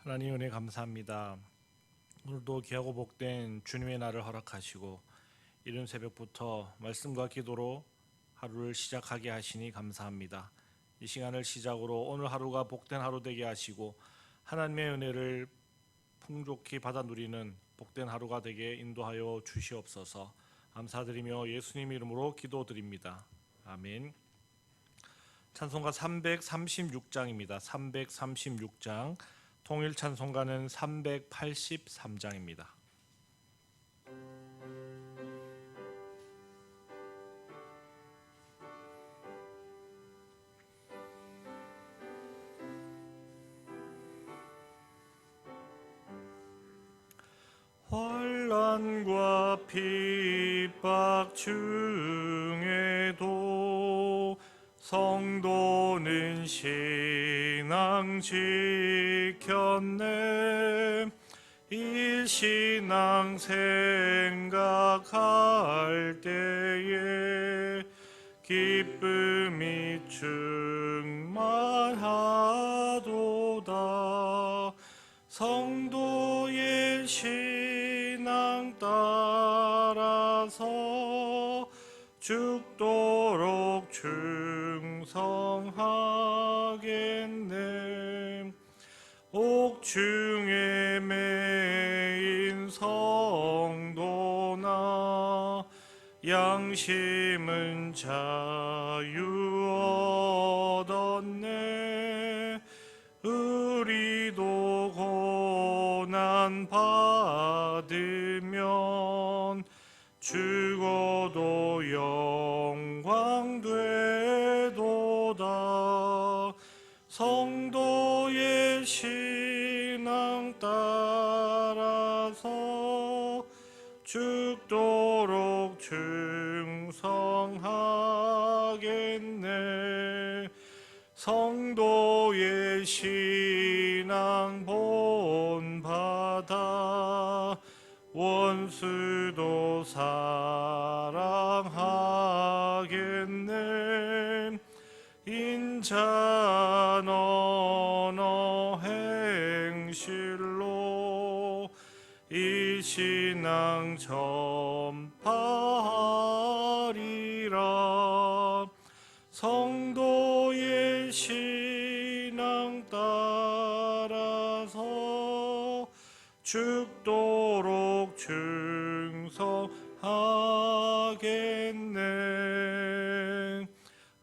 하나님 은혜 감사합니다. 오늘도 귀하고 복된 주님의 날을 허락하시고 이른 새벽부터 말씀과 기도로 하루를 시작하게 하시니 감사합니다. 이 시간을 시작으로 오늘 하루가 복된 하루 되게 하시고 하나님의 은혜를 풍족히 받아 누리는 복된 하루가 되게 인도하여 주시옵소서. 감사드리며 예수님 이름으로 기도드립니다. 아멘. 찬송가 336장입니다. 336장, 통일 찬송가는 383장입니다. 환난과 핍박 중에도 성도는 신앙 지켰네. 이 신앙 생각할 때에 기쁨이 충만하도다. 성도의 신앙 따라서 죽도록 충성하겠네. 옥중에 매인 성도나 양심은 자유 얻었네. 우리도 고난 받으면 죽어도 영광 되도다. 성도의 신앙 따라서 죽도록 충성하겠네. 성도의 신앙 본받아 원수도 사랑하겠네. 인자는 언어 행실로 이 신앙 전파하리라. 성도의 신앙 따라서 죽도록 충성하겠네.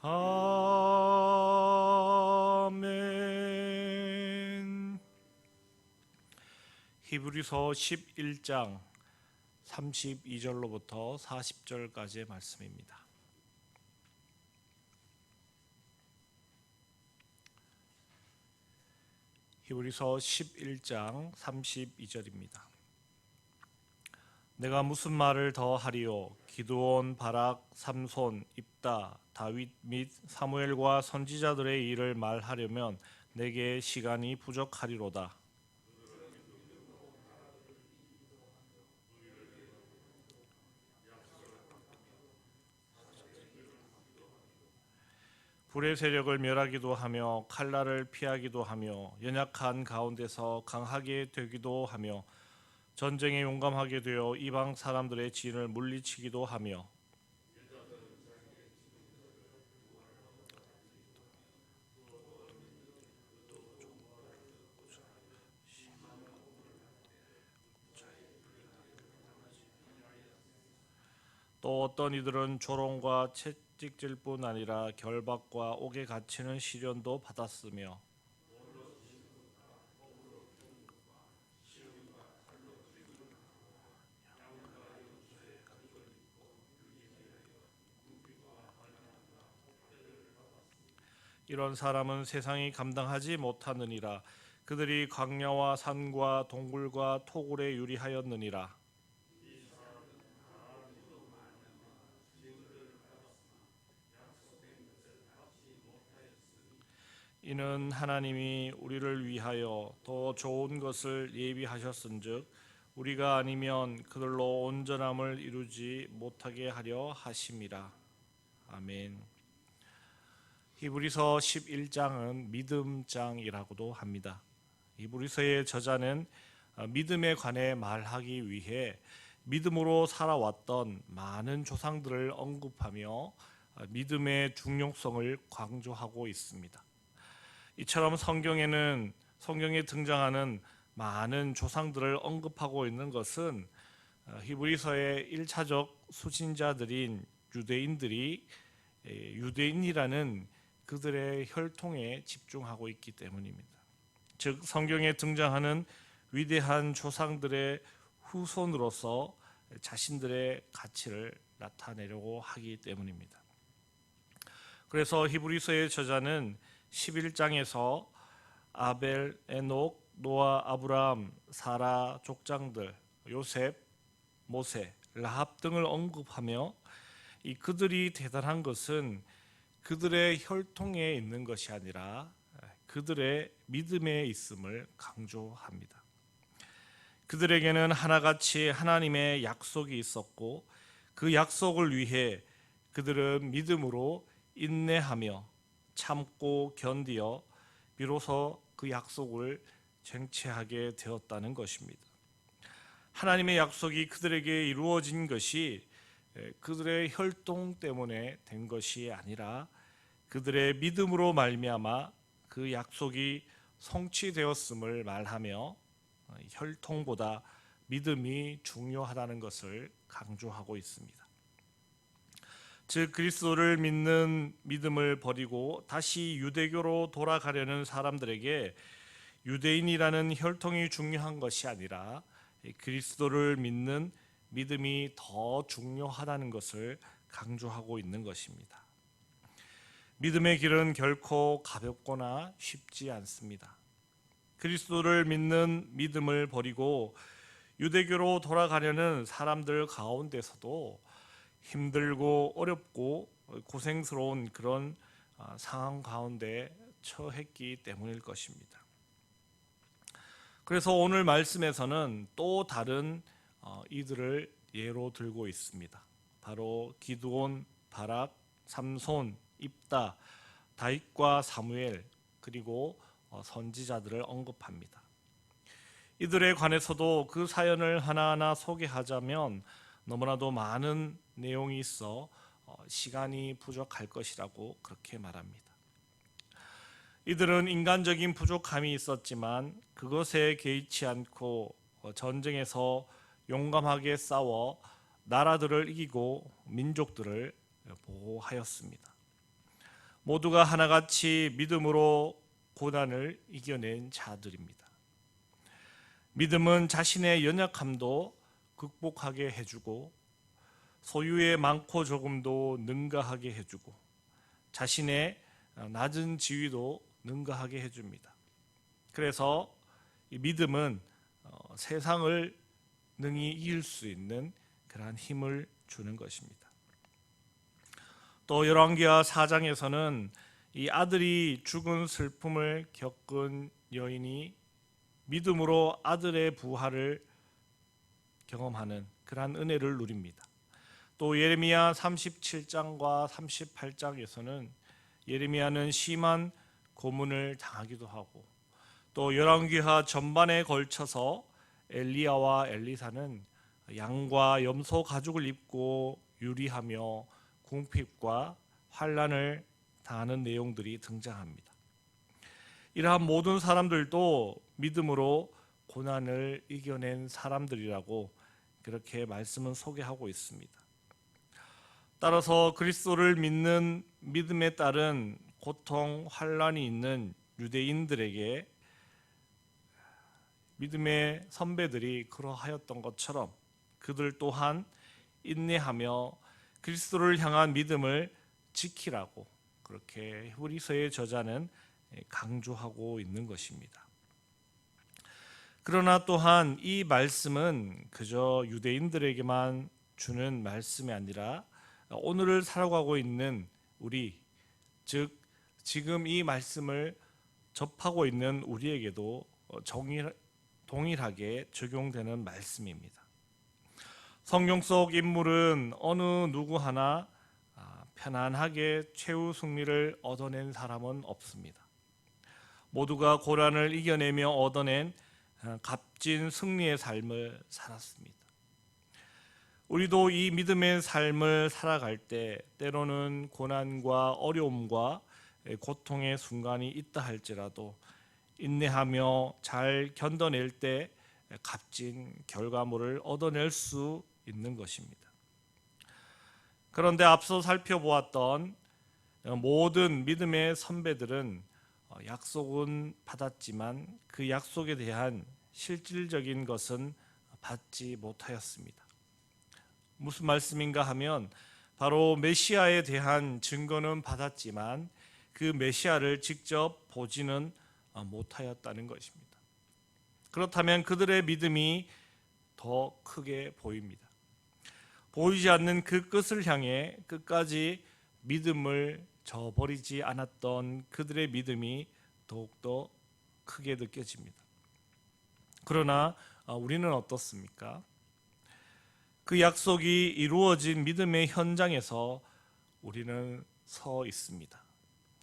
아멘. 히브리서 11장 32절로부터 40절까지의 말씀입니다. 히브리서 11장 32절입니다. 내가 무슨 말을 더 하리요? 기드온, 바락, 삼손, 입다, 다윗 및 사무엘과 선지자들의 일을 말하려면 내게 시간이 부족하리로다. 불의 세력을 멸하기도 하며 칼날을 피하기도 하며 연약한 가운데서 강하게 되기도 하며 전쟁에 용감하게 되어 이방 사람들의 진을 물리치기도 하며 또 어떤 이들은 조롱과 채찍질 뿐 아니라 결박과 옥에 갇히는 시련도 받았으며 이런 사람은 세상이 감당하지 못하느니라. 그들이 광야와 산과 동굴과 토굴에 유리하였느니라. 이는 하나님이 우리를 위하여 더 좋은 것을 예비하셨은즉 우리가 아니면 그들로 온전함을 이루지 못하게 하려 하심이라. 아멘. 히브리서 11장은 믿음장이라고도 합니다. 히브리서의 저자는 믿음에 관해 말하기 위해 믿음으로 살아왔던 많은 조상들을 언급하며 믿음의 중요성을 강조하고 있습니다. 이처럼 성경에 등장하는 많은 조상들을 언급하고 있는 것은 히브리서의 1차적 수신자들인 유대인들이 유대인이라는 그들의 혈통에 집중하고 있기 때문입니다. 즉 성경에 등장하는 위대한 조상들의 후손으로서 자신들의 가치를 나타내려고 하기 때문입니다. 그래서 히브리서의 저자는 11장에서 아벨, 에녹, 노아, 아브라함, 사라 족장들, 요셉, 모세, 라합 등을 언급하며 그들이 대단한 것은 그들의 혈통에 있는 것이 아니라 그들의 믿음에 있음을 강조합니다. 그들에게는 하나같이 하나님의 약속이 있었고 그 약속을 위해 그들은 믿음으로 인내하며 참고 견디어 비로소 그 약속을 쟁취하게 되었다는 것입니다. 하나님의 약속이 그들에게 이루어진 것이 그들의 혈통 때문에 된 것이 아니라 그들의 믿음으로 말미암아 그 약속이 성취되었음을 말하며 혈통보다 믿음이 중요하다는 것을 강조하고 있습니다. 즉 그리스도를 믿는 믿음을 버리고 다시 유대교로 돌아가려는 사람들에게 유대인이라는 혈통이 중요한 것이 아니라 그리스도를 믿는 믿음이 더 중요하다는 것을 강조하고 있는 것입니다. 믿음의 길은 결코 가볍거나 쉽지 않습니다. 그리스도를 믿는 믿음을 버리고 유대교로 돌아가려는 사람들 가운데서도 힘들고 어렵고 고생스러운 그런 상황 가운데 처했기 때문일 것입니다. 그래서 오늘 말씀에서는 또 다른 이들을 예로 들고 있습니다. 바로 기드온, 바락, 삼손, 입다, 다윗과 사무엘 그리고 선지자들을 언급합니다. 이들에 관해서도 그 사연을 하나하나 소개하자면 너무나도 많은 내용이 있어 시간이 부족할 것이라고 그렇게 말합니다. 이들은 인간적인 부족함이 있었지만 그것에 개의치 않고 전쟁에서 용감하게 싸워 나라들을 이기고 민족들을 보호하였습니다. 모두가 하나같이 믿음으로 고난을 이겨낸 자들입니다. 믿음은 자신의 연약함도 극복하게 해주고 소유의 많고 적음도 능가하게 해주고 자신의 낮은 지위도 능가하게 해줍니다. 그래서 이 믿음은 세상을 능히 이길 수 있는 그러한 힘을 주는 것입니다. 또 열왕기하 4장에서는 이 아들이 죽은 슬픔을 겪은 여인이 믿음으로 아들의 부활을 경험하는 그러한 은혜를 누립니다. 또 예레미야 37장과 38장에서는 예레미야는 심한 고문을 당하기도 하고 또 열왕기하 전반에 걸쳐서 엘리야와 엘리사는 양과 염소 가죽을 입고 유리하며 궁핍과 환난을 당하는 내용들이 등장합니다. 이러한 모든 사람들도 믿음으로 고난을 이겨낸 사람들이라고 그렇게 말씀은 소개하고 있습니다. 따라서 그리스도를 믿는 믿음에 따른 고통, 환난이 있는 유대인들에게 믿음의 선배들이 그러하였던 것처럼 그들 또한 인내하며 그리스도를 향한 믿음을 지키라고 그렇게 히브리서의 저자는 강조하고 있는 것입니다. 그러나 또한 이 말씀은 그저 유대인들에게만 주는 말씀이 아니라 오늘을 살아가고 있는 우리, 즉 지금 이 말씀을 접하고 있는 우리에게도 동일하게 적용되는 말씀입니다. 성경 속 인물은 어느 누구 하나 편안하게 최후 승리를 얻어낸 사람은 없습니다. 모두가 고난을 이겨내며 얻어낸 값진 승리의 삶을 살았습니다. 우리도 이 믿음의 삶을 살아갈 때 때로는 고난과 어려움과 고통의 순간이 있다 할지라도 인내하며 잘 견뎌낼 때 값진 결과물을 얻어낼 수 있는 것입니다. 그런데 앞서 살펴보았던 모든 믿음의 선배들은 약속은 받았지만 그 약속에 대한 실질적인 것은 받지 못하였습니다. 무슨 말씀인가 하면 바로 메시아에 대한 증거는 받았지만 그 메시아를 직접 보지는 못하였다는 것입니다. 그렇다면 그들의 믿음이 더 크게 보입니다. 보이지 않는 그 끝을 향해 끝까지 믿음을 저버리지 않았던 그들의 믿음이 더욱더 크게 느껴집니다. 그러나 우리는 어떻습니까? 그 약속이 이루어진 믿음의 현장에서 우리는 서 있습니다.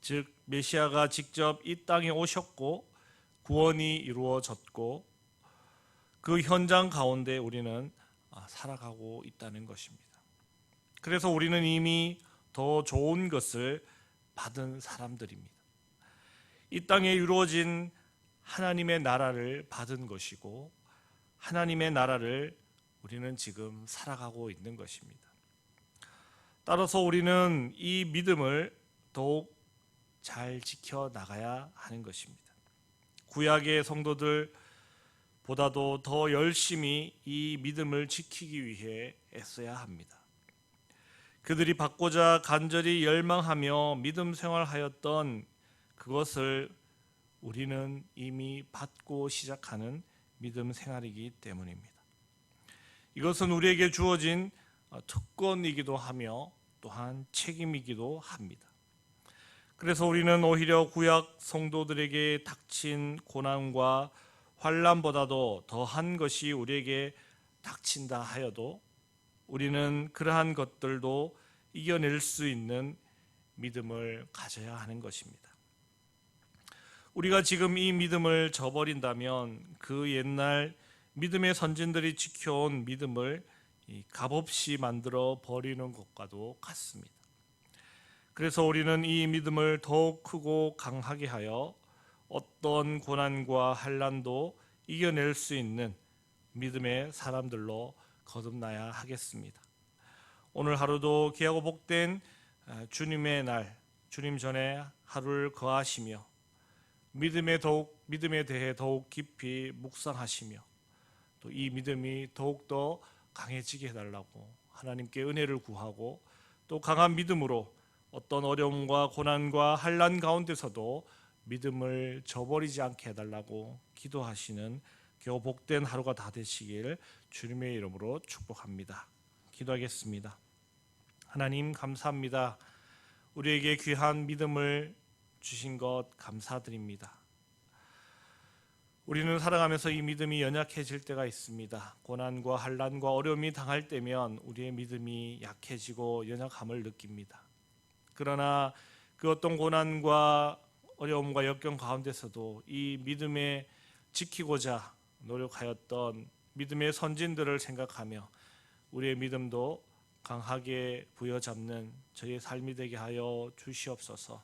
즉 메시아가 직접 이 땅에 오셨고 구원이 이루어졌고 그 현장 가운데 우리는 살아가고 있다는 것입니다. 그래서 우리는 이미 더 좋은 것을 받은 사람들입니다. 이 땅에 이루어진 하나님의 나라를 받은 것이고 하나님의 나라를 우리는 지금 살아가고 있는 것입니다. 따라서 우리는 이 믿음을 더욱 잘 지켜나가야 하는 것입니다. 구약의 성도들보다도 더 열심히 이 믿음을 지키기 위해 애써야 합니다. 그들이 받고자 간절히 열망하며 믿음 생활하였던 그것을 우리는 이미 받고 시작하는 믿음 생활이기 때문입니다. 이것은 우리에게 주어진 특권이기도 하며 또한 책임이기도 합니다. 그래서 우리는 오히려 구약 성도들에게 닥친 고난과 환난보다도 더한 것이 우리에게 닥친다 하여도 우리는 그러한 것들도 이겨낼 수 있는 믿음을 가져야 하는 것입니다. 우리가 지금 이 믿음을 저버린다면 그 옛날 믿음의 선진들이 지켜온 믿음을 값없이 만들어 버리는 것과도 같습니다. 그래서 우리는 이 믿음을 더욱 크고 강하게 하여 어떤 고난과 환난도 이겨낼 수 있는 믿음의 사람들로 거듭나야 하겠습니다. 오늘 하루도 귀하고 복된 주님의 날, 주님 전에 하루를 거하시며 믿음에 대해 더욱 깊이 묵상하시며 또 이 믿음이 더욱더 강해지게 해달라고 하나님께 은혜를 구하고 또 강한 믿음으로 어떤 어려움과 고난과 환난 가운데서도 믿음을 저버리지 않게 해달라고 기도하시는 겨우 복된 하루가 다 되시길 주님의 이름으로 축복합니다. 기도하겠습니다. 하나님 감사합니다. 우리에게 귀한 믿음을 주신 것 감사드립니다. 우리는 살아가면서 이 믿음이 연약해질 때가 있습니다. 고난과 환난과 어려움이 당할 때면 우리의 믿음이 약해지고 연약함을 느낍니다. 그러나 그 어떤 고난과 어려움과 역경 가운데서도 이 믿음에 지키고자 노력하였던 믿음의 선진들을 생각하며 우리의 믿음도 강하게 부여잡는 저의 삶이 되게 하여 주시옵소서.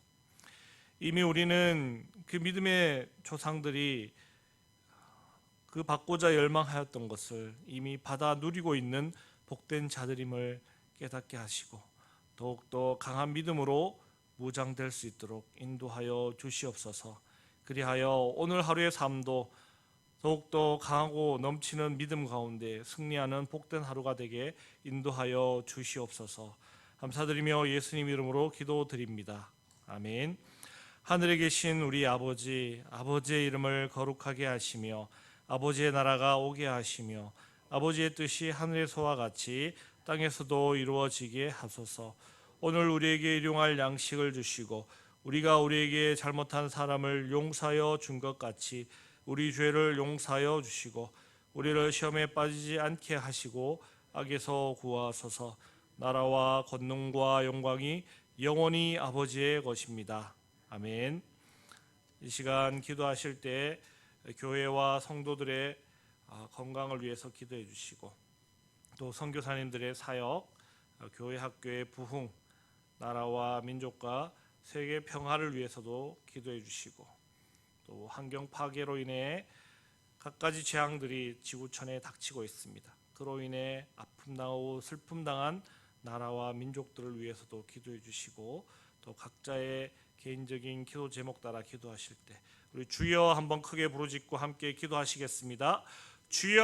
이미 우리는 그 믿음의 조상들이 그 받고자 열망하였던 것을 이미 받아 누리고 있는 복된 자들임을 깨닫게 하시고 더욱더 강한 믿음으로 무장될 수 있도록 인도하여 주시옵소서. 그리하여 오늘 하루의 삶도 더욱더 강하고 넘치는 믿음 가운데 승리하는 복된 하루가 되게 인도하여 주시옵소서. 감사드리며 예수님 이름으로 기도드립니다. 아멘. 하늘에 계신 우리 아버지, 아버지의 이름을 거룩하게 하시며 아버지의 나라가 오게 하시며 아버지의 뜻이 하늘에서와 같이 땅에서도 이루어지게 하소서. 오늘 우리에게 일용할 양식을 주시고 우리가 우리에게 잘못한 사람을 용서하여 준 것 같이 우리 죄를 용서하여 주시고 우리를 시험에 빠지지 않게 하시고 악에서 구하소서. 나라와 권능과 영광이 영원히 아버지의 것입니다. 아멘. 이 시간 기도하실 때 교회와 성도들의 건강을 위해서 기도해 주시고, 또 선교사님들의 사역, 교회 학교의 부흥, 나라와 민족과 세계 평화를 위해서도 기도해 주시고, 또 환경 파괴로 인해 갖가지 재앙들이 지구촌에 닥치고 있습니다. 그로 인해 아픔 당하고 슬픔 당한 나라와 민족들을 위해서도 기도해 주시고, 또 각자의 개인적인 기도 제목 따라 기도하실 때 우리 주여 한번 크게 부르짖고 함께 기도하시겠습니다. 주여.